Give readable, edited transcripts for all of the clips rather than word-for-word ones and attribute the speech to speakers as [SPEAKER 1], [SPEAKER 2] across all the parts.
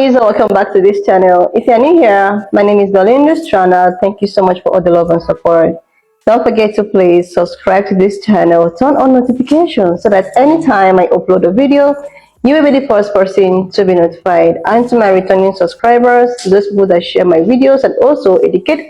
[SPEAKER 1] guys, and welcome back to this channel. If you're new here, my name is Belinda Strana. Thank you so much for all the love and support. Don't forget to please subscribe to this channel, turn on notifications so that anytime I upload a video, you will be the first person to be notified. And to my returning subscribers, those people that share my videos and also educate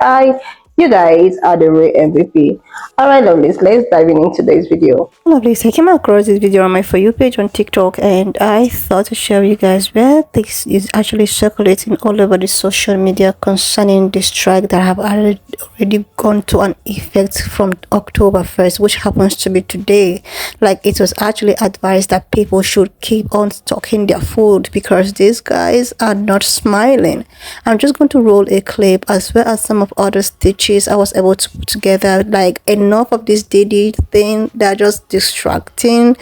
[SPEAKER 1] you guys are the real MVP. Alright, lovelies, let's dive in into today's video. Lovelies, I came across this video on my For You page on TikTok and I thought to share with you guys where this is actually circulating all over the social media concerning the strike that have already gone to an effect from October 1st, which happens to be today. Like, it was actually advised that people should keep on stocking their food because these guys are not smiling. I'm just going to roll a clip as well as some of other stitches I was able to put together. Like, enough of this Diddy thing, they're just distracting.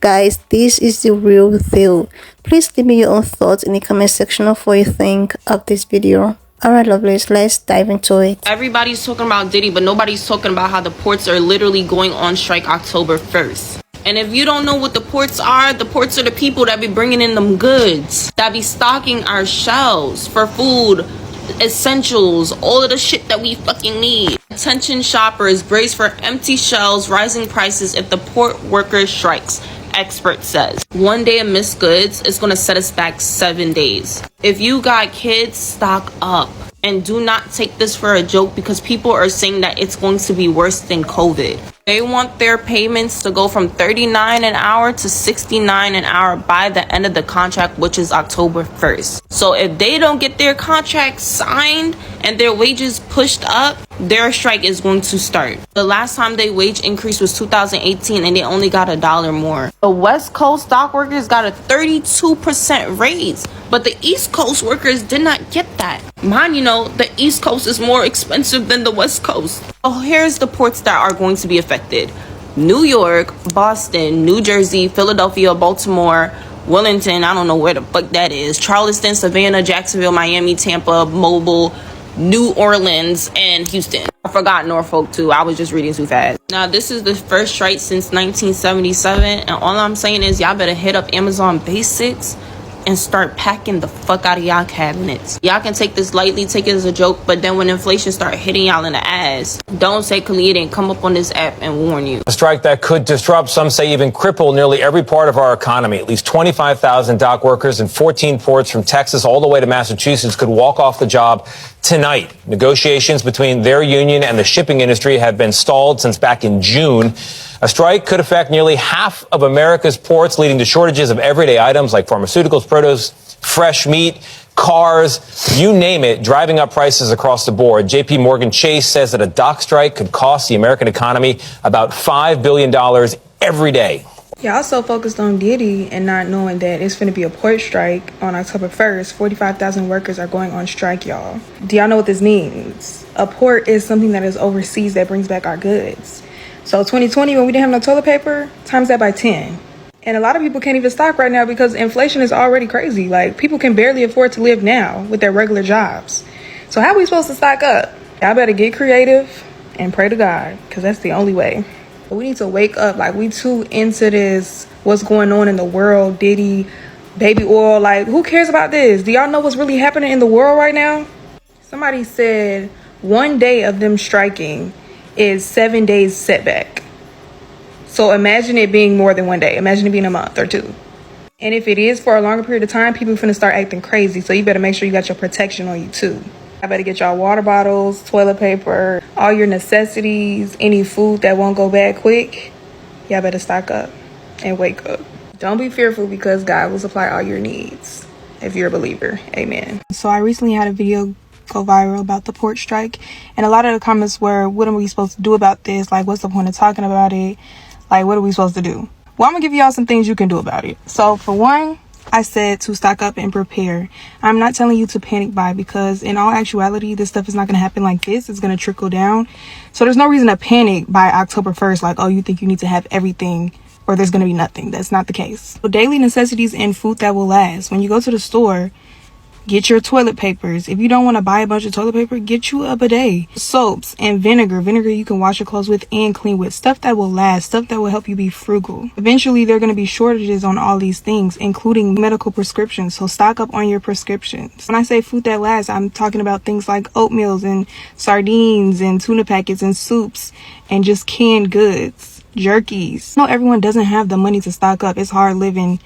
[SPEAKER 1] Guys, this is the real deal. Please leave me your own thoughts in the comment section of what you think of this video. Alright, lovelies, let's dive into it.
[SPEAKER 2] Everybody's talking about Diddy, but nobody's talking about how the ports are literally going on strike October 1st. And if you don't know what the ports are the people that be bringing in them goods, that be stocking our shelves for food, essentials, all of the shit that we fucking need. Attention shoppers, brace for empty shelves, rising prices if the port worker strikes, expert says. One day of missed goods is going to set us back 7 days. If you got kids, stock up. And do not take this for a joke because people are saying that it's going to be worse than COVID. They want their payments to go from $39 an hour to $69 an hour by the end of the contract, which is October 1st. So if they don't get their contract signed and their wages pushed up, their strike is going to start. The last time they wage increase was 2018 and they only got $1 more. The West Coast dock workers got a 32% raise, but the East Coast workers did not get that. Mind you know, the East Coast is more expensive than the West Coast. So here's the ports that are going to be affected. New York, Boston, New Jersey, Philadelphia, Baltimore, Wellington, I don't know where the fuck that is, Charleston, Savannah, Jacksonville, Miami, Tampa, Mobile, New Orleans, and Houston. I forgot Norfolk too. I was just reading too fast. Now, this is the first strike since 1977, and all I'm saying is y'all better hit up Amazon Basics and start packing the fuck out of y'all cabinets. Y'all can take this lightly, take it as a joke, but then when inflation start hitting y'all in the ass, don't say Khalid didn't come up on this app and warn you.
[SPEAKER 3] A strike that could disrupt, some say even cripple, nearly every part of our economy. At least 25,000 dock workers in 14 ports from Texas all the way to Massachusetts could walk off the job tonight. Negotiations between their union and the shipping industry have been stalled since back in June. A strike could affect nearly half of America's ports, leading to shortages of everyday items like pharmaceuticals, produce, fresh meat, cars, you name it, driving up prices across the board. JP Morgan Chase says that a dock strike could cost the American economy about $5 billion every day.
[SPEAKER 4] Y'all so focused on Diddy and not knowing that it's going to be a port strike on October 1st. 45,000 workers are going on strike, y'all. Do y'all know what this means? A port is something that is overseas that brings back our goods. So 2020, when we didn't have no toilet paper, times that by 10. And a lot of people can't even stock right now because inflation is already crazy. Like, people can barely afford to live now with their regular jobs. So how are we supposed to stock up? Y'all better get creative and pray to God, because that's the only way. But we need to wake up. Like, we too into this, what's going on in the world, Diddy, baby oil. Like, who cares about this? Do y'all know what's really happening in the world right now? Somebody said 1 day of them striking is 7 days setback. So imagine it being more than 1 day. Imagine it being a month or two. And if it is for a longer period of time, people are finna start acting crazy. So you better make sure you got your protection on you too. I better get y'all water bottles, toilet paper, all your necessities, any food that won't go bad quick. Y'all better stock up and wake up. Don't be fearful because God will supply all your needs if you're a believer. Amen. So I recently had a video go viral about the port strike, and a lot of the comments were, what are we supposed to do about this? Like, what's the point of talking about it? Like, what are we supposed to do? Well, I'm gonna give y'all some things you can do about it. So for one, I said to stock up and prepare. I'm not telling you to panic buy, because in all actuality, this stuff is not gonna happen like this. It's gonna trickle down. So there's no reason to panic by October 1st. Like, oh, you think you need to have everything or there's gonna be nothing. That's not the case. So daily necessities and food that will last. When you go to the store, Get your toilet papers. If you don't want to buy a bunch of toilet paper, get you a bidet. Soaps and vinegar. Vinegar you can wash your clothes with and clean with. Stuff that will last. Stuff that will help you be frugal. Eventually, there are going to be shortages on all these things, including medical prescriptions. So stock up on your prescriptions. When I say food that lasts, I'm talking about things like oatmeals and sardines and tuna packets and soups and just canned goods, jerkies. No, everyone doesn't have the money to stock up. It's hard living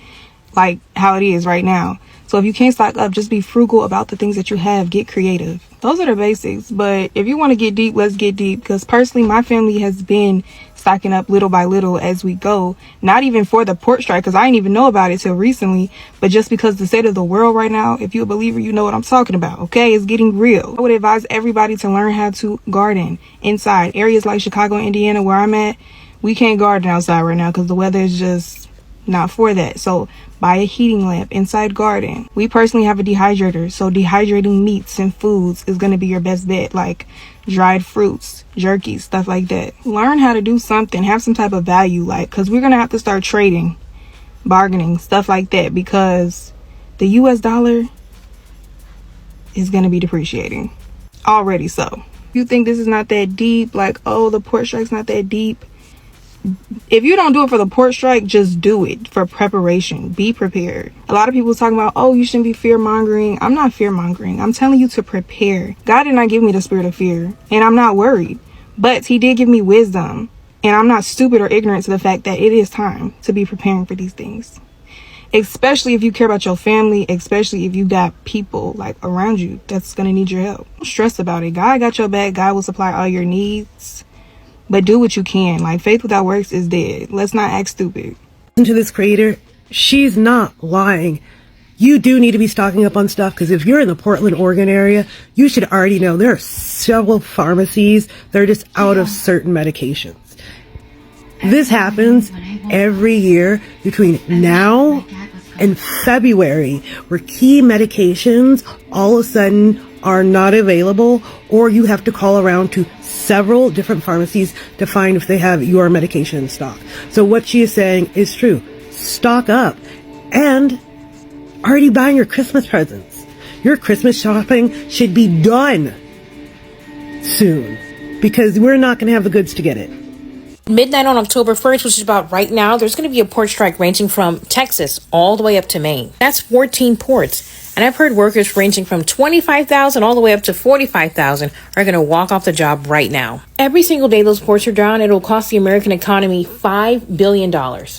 [SPEAKER 4] like how it is right now. So if you can't stock up, just be frugal about the things that you have. Get creative. Those are the basics. But if you want to get deep, let's get deep. Because personally, my family has been stocking up little by little as we go. Not even for the port strike, because I didn't even know about it till recently. But just because the state of the world right now, if you're a believer, you know what I'm talking about. Okay, it's getting real. I would advise everybody to learn how to garden inside. Areas like Chicago, Indiana, where I'm at, we can't garden outside right now because the weather is just not for that. So buy a heating lamp, inside garden. We personally have a dehydrator, so dehydrating meats and foods is going to be your best bet, like dried fruits, jerky, stuff like that. Learn how to do something, have some type of value, like, because we're going to have to start trading, bargaining, stuff like that, because the US dollar is going to be depreciating already. So you think this is not that deep, like, oh, the port strike's not that deep. If you don't do it for the port strike, just do it for preparation. Be prepared. A lot of people talking about, oh, you shouldn't be fear mongering. I'm not fear mongering. I'm telling you to prepare. God did not give me the spirit of fear, and I'm not worried. But he did give me wisdom, and I'm not stupid or ignorant to the fact that it is time to be preparing for these things. Especially if you care about your family, especially if you got people like around you that's gonna need your help. Don't stress about it. God got your back. God will supply all your needs. But do what you can. Like, faith without works is dead. Let's not act stupid.
[SPEAKER 5] To this creator, she's not lying. You do need to be stocking up on stuff, because if you're in the Portland, Oregon area, you should already know there are several pharmacies that are just out of certain medications. This happens every year between now and February, where key medications all of a sudden are not available, or you have to call around to several different pharmacies to find if they have your medication in stock. So what she is saying is true. Stock up and already buying your Christmas presents. Your Christmas shopping should be done soon, because we're not going to have the goods to get it.
[SPEAKER 6] Midnight on October 1st, which is about right now, there's going to be a port strike ranging from Texas all the way up to Maine. That's 14 ports. And I've heard workers ranging from 25,000 all the way up to 45,000 are going to walk off the job right now. Every single day those ports are down, it'll cost the American economy $5 billion.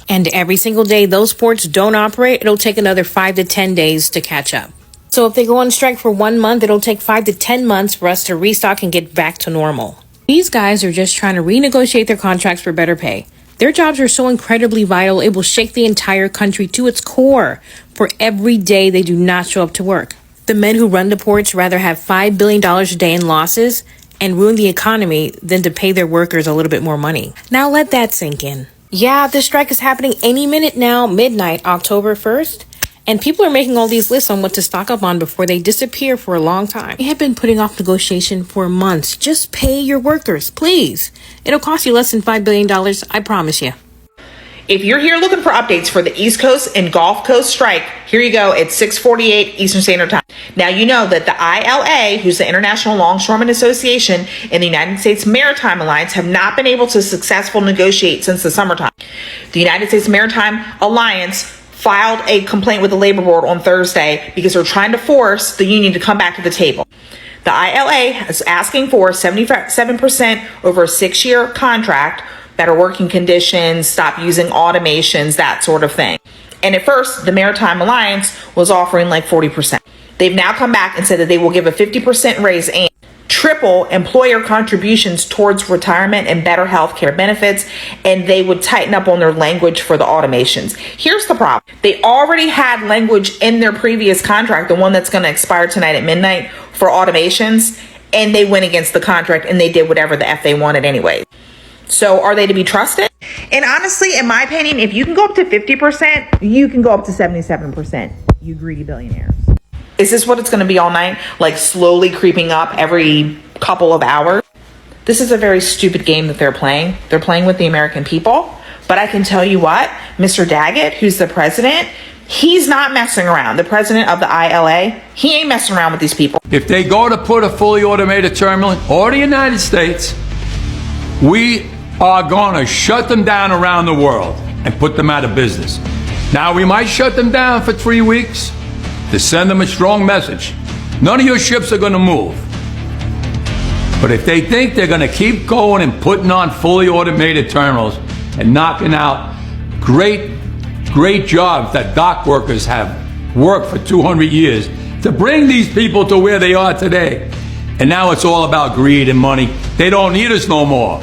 [SPEAKER 6] And every single day those ports don't operate, it'll take another 5 to 10 days to catch up. So if they go on strike for 1 month, it'll take 5 to 10 months for us to restock and get back to normal. These guys are just trying to renegotiate their contracts for better pay. Their jobs are so incredibly vital, it will shake the entire country to its core for every day they do not show up to work. The men who run the ports rather have $5 billion a day in losses and ruin the economy than to pay their workers a little bit more money. Now let that sink in. Yeah, this strike is happening any minute now, midnight, October 1st. And people are making all these lists on what to stock up on before they disappear for a long time. They have been putting off negotiation for months. Just pay your workers, please. It'll cost you less than $5 billion, I promise you.
[SPEAKER 7] If you're here looking for updates for the East Coast and Gulf Coast strike, here you go at 6:48 Eastern Standard Time. Now, you know that the ILA, who's the International Longshoremen Association, and the United States Maritime Alliance have not been able to successfully negotiate since the summertime. The United States Maritime Alliance filed a complaint with the Labor Board on Thursday because they're trying to force the union to come back to the table. The ILA is asking for 77% over a 6-year contract, better working conditions, stop using automations, that sort of thing. And at first, the Maritime Alliance was offering like 40%. They've now come back and said that they will give a 50% raise and triple employer contributions towards retirement and better health care benefits, and they would tighten up on their language for the automations. Here's the problem. They already had language in their previous contract, the one that's going to expire tonight at midnight, for automations, and they went against the contract and they did whatever the F they wanted anyway. So are they to be trusted? And honestly, in my opinion, if you can go up to 50%, you can go up to 77%, you greedy billionaires. Is this what it's going to be all night? Like slowly creeping up every couple of hours? This is a very stupid game that they're playing. They're playing with the American people. But I can tell you what, Mr. Daggett, who's the president, He's not messing around. The president of the ILA, he ain't messing around with these people.
[SPEAKER 8] If they go to put a fully automated terminal in or the United States, we are going to shut them down around the world and put them out of business. Now, we might shut them down for 3 weeks to send them a strong message. None of your ships are going to move. But if they think they're going to keep going and putting on fully automated terminals and knocking out great jobs that dock workers have worked for 200 years to bring these people to where they are today, and now it's all about greed and money. They don't need us no more.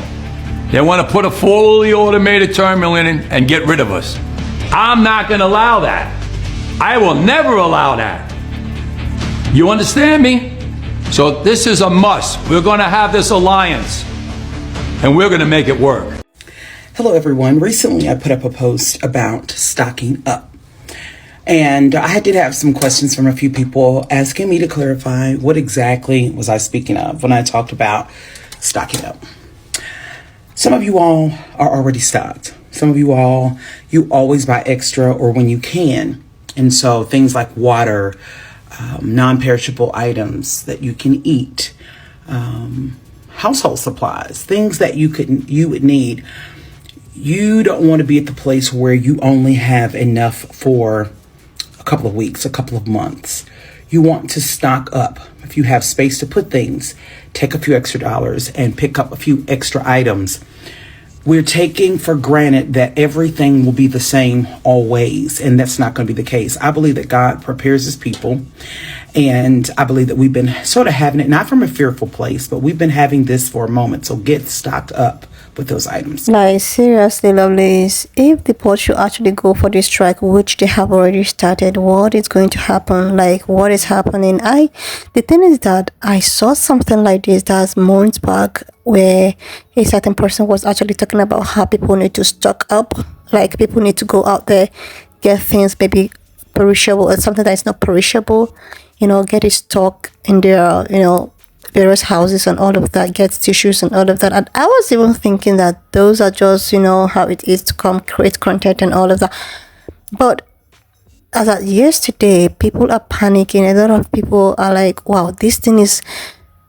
[SPEAKER 8] They want to put a fully automated terminal in and get rid of us. I'm not going to allow that. I will never allow that. You understand me? So this is a must. We're going to have this alliance, and we're going to make it work.
[SPEAKER 9] Hello everyone. Recently I put up a post about stocking up. And I did have some questions from a few people asking me to clarify what exactly was I speaking of when I talked about stocking up. Some of you all are already stocked. Some of you all, you always buy extra or when you can. And so things like water, non-perishable items that you can eat, household supplies, things that you would need. You don't want to be at the place where you only have enough for a couple of weeks, a couple of months. You want to stock up. If you have space to put things, take a few extra dollars and pick up a few extra items. We're taking for granted that everything will be the same always, and that's not going to be the case. I believe that God prepares his people, and I believe that we've been sort of having it, not from a fearful place, but we've been having this for a moment. So get stocked up with those items.
[SPEAKER 1] Like, seriously, lovelies, if the port should actually go for this strike, which they have already started, what is going to happen? Like, what is happening? The thing is that I saw something like this that's months back, where a certain person was actually talking about how people need to stock up. Like, people need to go out there, get things maybe perishable or something that is not perishable, get it stocked in their, various houses and all of that, get tissues and all of that. And I was even thinking that those are just, how it is to come create content and all of that. But as of yesterday, people are panicking. A lot of people are like, wow, this thing is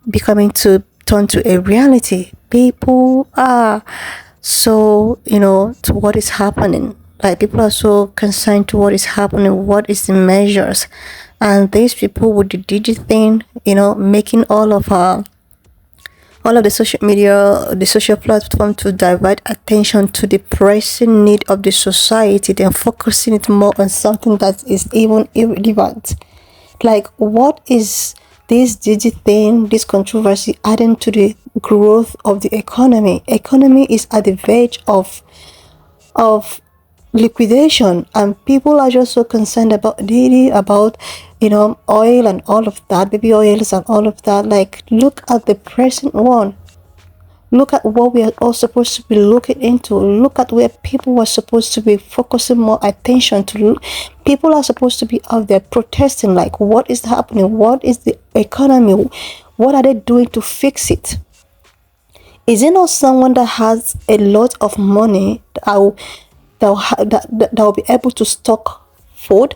[SPEAKER 1] becoming to turn to a reality. People are so, to what is happening. Like, people are so concerned to what is happening, what is the measures. And these people with the Diddys thing, making all of the social media, the social platform to divert attention to the pressing need of the society, then focusing it more on something that is even irrelevant. Like, what is this Diddys thing, this controversy adding to the growth of the economy? Economy is at the verge of liquidation, and people are just so concerned about Diddy, about oil and all of that, baby oils and all of that. Like, look at the present one. Look at what we are all supposed to be looking into. Look at where people were supposed to be focusing more attention to. People are supposed to be out there protesting. Like, what is happening? What is the economy? What are they doing to fix it? Is it not someone that has a lot of money that will be able to stock food?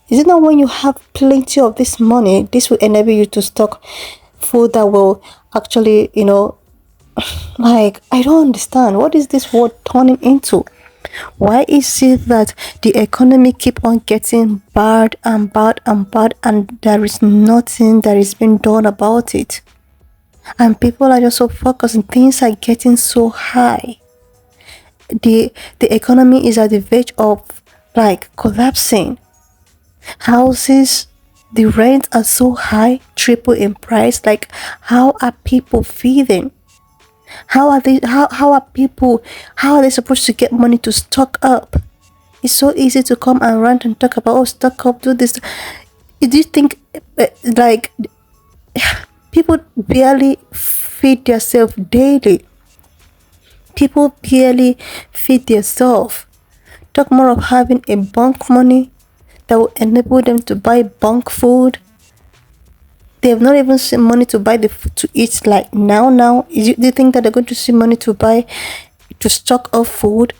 [SPEAKER 1] Is it not when you have plenty of this money, this will enable you to stock food that will actually, like, I don't understand. What is this world turning into? Why is it that the economy keep on getting bad and bad and bad, and there is nothing that is being done about it? And people are just so focused, and things are getting so high. The economy is at the verge of, like, collapsing. Houses, the rents are so high, triple in price. Like, how are people feeding? How are they supposed to get money to stock up? It's so easy to come and rant and talk about, oh, stock up, do this. Do you think like people barely feed themselves daily? People barely feed themselves. Talk more of having a bunk money that will enable them to buy bunk food. They have not even seen money to buy the food to eat. Like, now, do you think that they're going to see money to stock up food?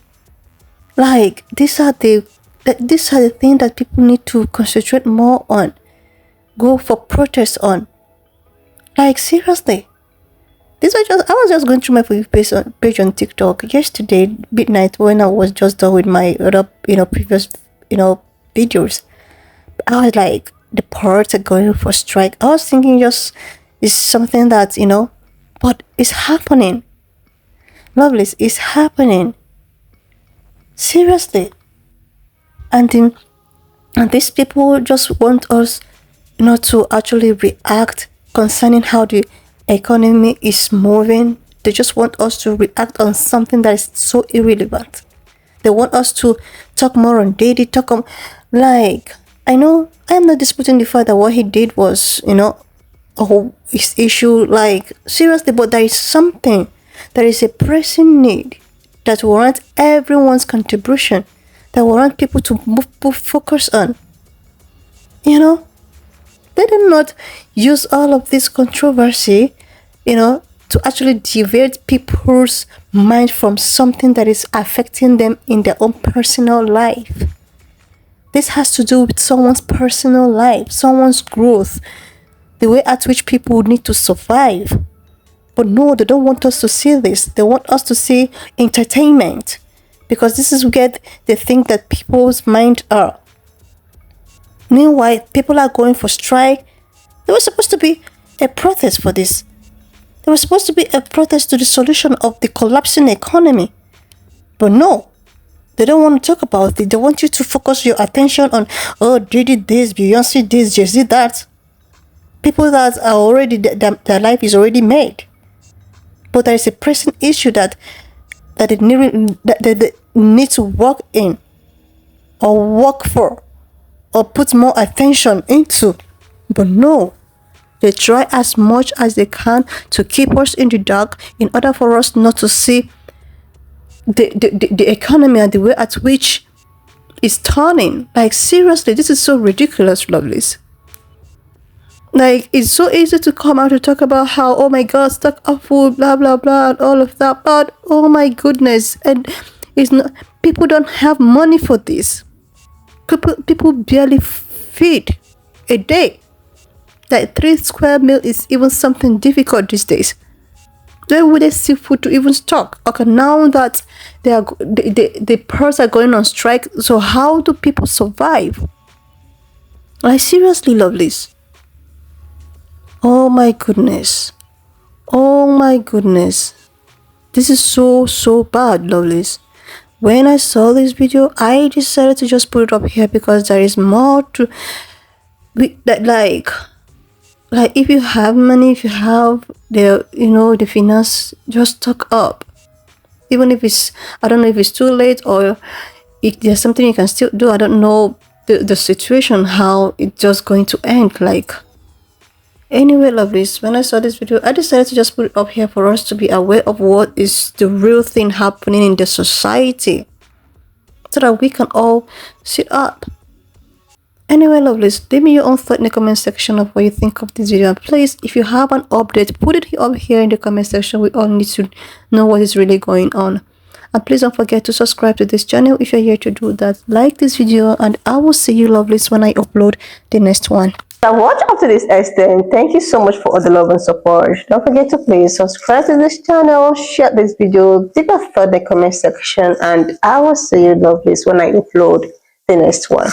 [SPEAKER 1] Like, these are the these are the things that people need to concentrate more on, go for protests on. Like, seriously. I was just going through my page on TikTok yesterday midnight when I was just done with my other previous videos. I was like, the ports are going for strike. I was thinking just it's something that but it's happening. Lovelace, it's happening. Seriously. And these people just want us to actually react concerning how the economy is moving. They just want us to react on something that is so irrelevant. They want us to talk more on Diddy, like, I know I'm not disputing the fact that what he did was, a whole issue, like, seriously, but there is a pressing need that warrants everyone's contribution, that warrant people to focus on. They did not use all of this controversy, to actually divert people's mind from something that is affecting them in their own personal life. This has to do with someone's personal life, someone's growth, the way at which people need to survive. But no, they don't want us to see this. They want us to see entertainment, because this is where they think that people's minds are. Meanwhile, people are going for strike. There was supposed to be a protest for this. There was supposed to be a protest to the solution of the collapsing economy. But no, they don't want to talk about it. They want you to focus your attention on, oh, Diddy this, Beyonce this, Jay-Z that. People that are already, their life is already made. But there is a pressing issue that they need to work in, or work for, or put more attention into. But no, they try as much as they can to keep us in the dark in order for us not to see the economy and the way at which it's turning. Like, seriously, this is so ridiculous, Lovelace. Like, it's so easy to come out to talk about how, oh my God, stock up food, blah blah blah, and all of that. But oh my goodness, and it's not. People don't have money for this. People barely feed a day. Like 3 square meal is even something difficult these days. Where would they see food to even stock? Okay, now that the pearls are going on strike, so how do people survive? Like, seriously, Lovelace. Oh my goodness. Oh my goodness. This is so bad, Lovelace. When I saw this video, I decided to just put it up here because there is more to that. Like, if you have money, if you have the finance, just stock up. Even if I don't know if it's too late or if there's something you can still do. I don't know the situation, how it's just going to end. Like, anyway, Lovelace, when I saw this video, I decided to just put it up here for us to be aware of what is the real thing happening in the society, so that we can all sit up. Anyway, Lovelace, leave me your own thought in the comment section of what you think of this video. And please, if you have an update, put it up here in the comment section. We all need to know what is really going on. And please don't forget to subscribe to this channel if you're here to do that. Like this video, and I will see you, Lovelace, when I upload the next one.
[SPEAKER 10] Now watch up to this extent. Thank you so much for all the love and support. Don't forget to please subscribe to this channel, share this video, leave a thought in the comment section, and I will see you, Lovelace, when I upload the next one.